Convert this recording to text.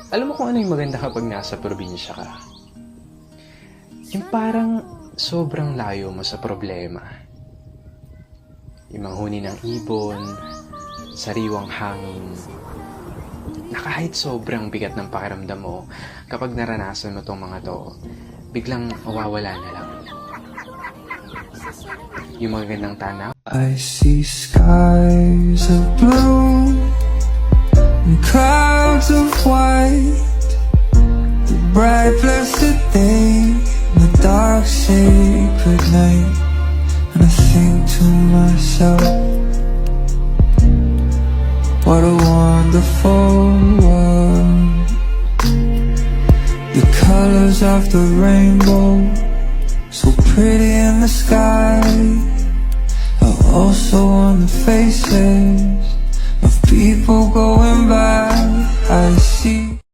Alam mo kung ano yung maganda kapag nasa probinsya ka? Yung parang sobrang layo mo sa problema. Yung manghuni ng ibon, sariwang hangin, na kahit sobrang bigat ng pakiramdam mo, kapag naranasan mo tong mga to, biglang mawawala na lang. Yung magagandang tanaw, I see skies of blue and clouds of white, the bright blessed day, the dark sacred night. And I think to myself, what a wonderful world. The colors of the rainbow, so pretty in the sky, are also on the faces of people going by. I see